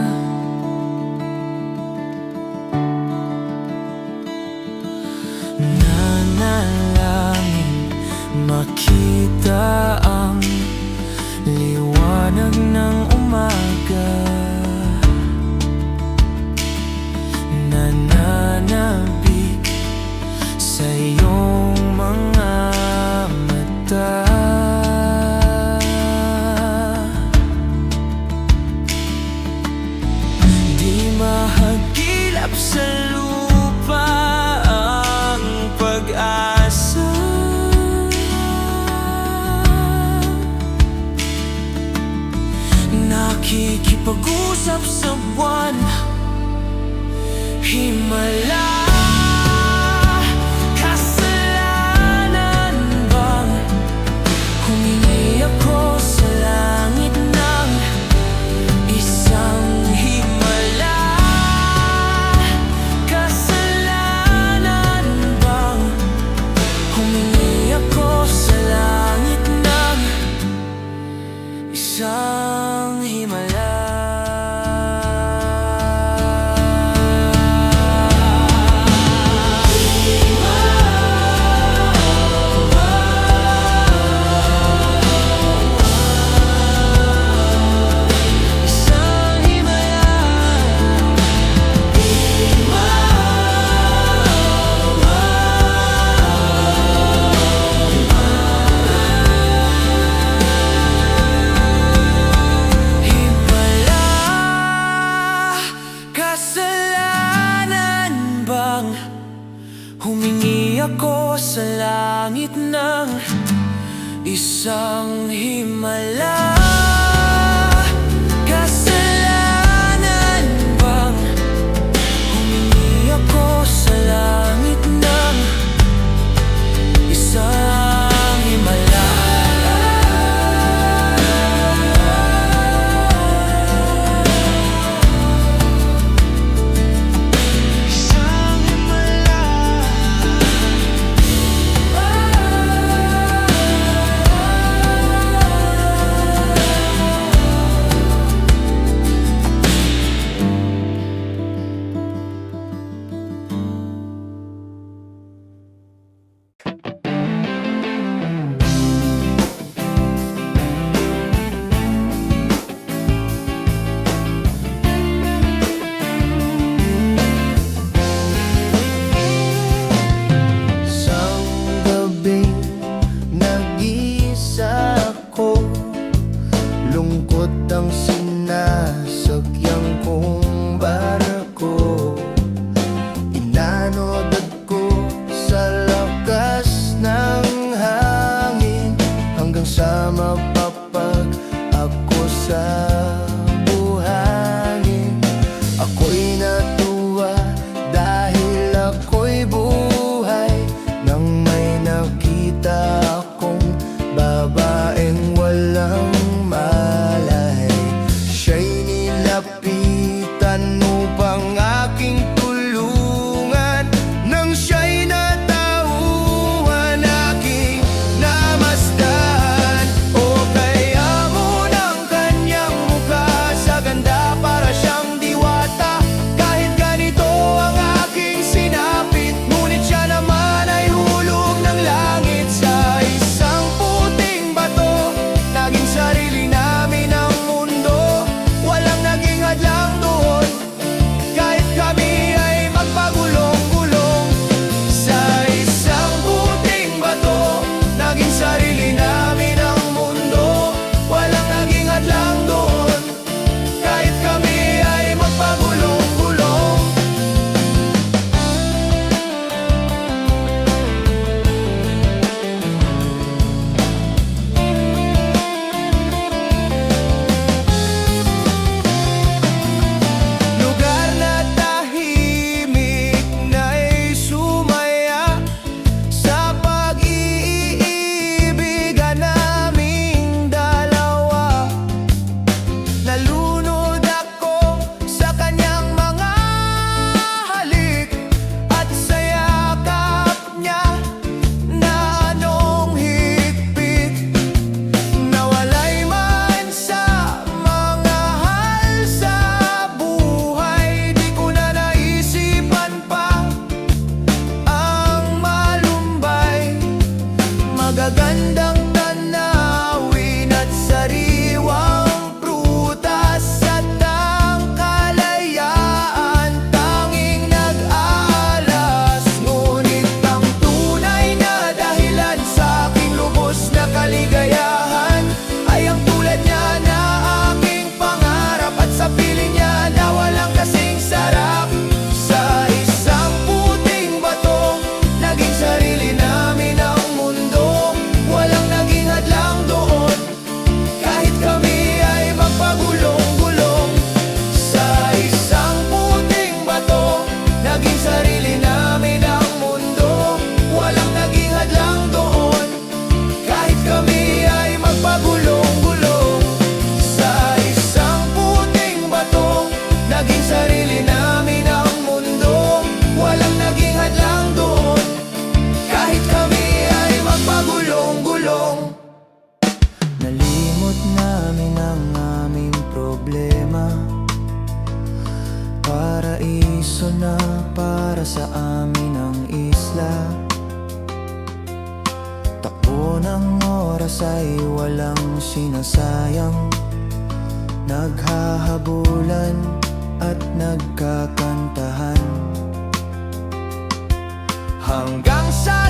S1: Nanalangin makita ang liwanag ng umaga. Nananabik sa iyong mga mata. Di mahagilap sa lupa ang pag-asa. Nakikipag-usap sa buwan, himala. Kasalanan bang humingi ako sa langit ng isang himala? Kasalanan bang humingi ako sa langit ng isang himala? 'Di mahagilap sa lupa ang pag-asa. Nakikipag-usap sa buwan, himala. Kasalanan bang humingi ako sa langit ng isang himala? Kasalanan bang humingi ako sa langit ng isang himala? Kasalanan bang humingi ako sa langit ng isang himala? Kasalanan bang humingi ako sa langit ng isang himala? Isang himala.
S3: ako sa langit ng isang himala. Kasalanan bang humingi ako sa langit ng isang himala? Isang himala.
S1: Isang gabing nag-iisa ako, lungkot ang sinasakyan kong barko. Inanodad ko sa lakas ng hangin, hanggang sa mapapag ako sa buhangin. Ako'y natuwa dahil ako'y buhay, nang may nakita akong babaeng walang malay. Siya'y nilapitan upang aking tulungan, nang siya'y natauhan aking namasdan. O kaya mo ng kanyang mukha, sa ganda para siyang diwata. Kahit ganito ang aking sinapit, ngunit siya naman ay hulog ng langit. Sa isang puting bato, naging sarili namin ang mundo. Walang naging hadlang doon, kahit kami ay magpagulong-gulong. Sa isang puting bato, naging sarili namin ang mundo. Walang naging hadlang doon, kahit kami ay magpagulong-gulong. Lugar na tahimik na'y sumaya sa pag-iibigan naming dalawa. Nalunod ako sa kanyang mga halik at sa yakap niya na anong higpit. Nawalay man sa mga hal sa buhay, di ko na naisipan pa ang malumbay. Magagandang tanawin at sariwang prutas at ang kalayaan, tanging nag-aalas. Ngunit ang tunay na dahilan sa aking lubos na kaligayahan ay ang tulad niya na aking pangarap, at sa piling niya na walang kasing sarap. Sa isang puting bato, naging sarili namin ang mundo. Walang naging hadlang doon, kahit kami ay magpagulong-gulong. Sa isang puting bato, naging sarili namin ang mundo. Walang naging hadlang doon, kahit kami ay magpagulong-gulong. Sa isang puting bato, naging sarili namin ang mundo. Walang naging hadlang doon, kahit kami ay magpagulong-gulong.
S3: Nalimot namin ang aming problema, paraiso na para sa amin ang isla. Takbo ng oras ay walang sinasayang, naghahabulan at nagkakantahan.
S1: Hanggang sa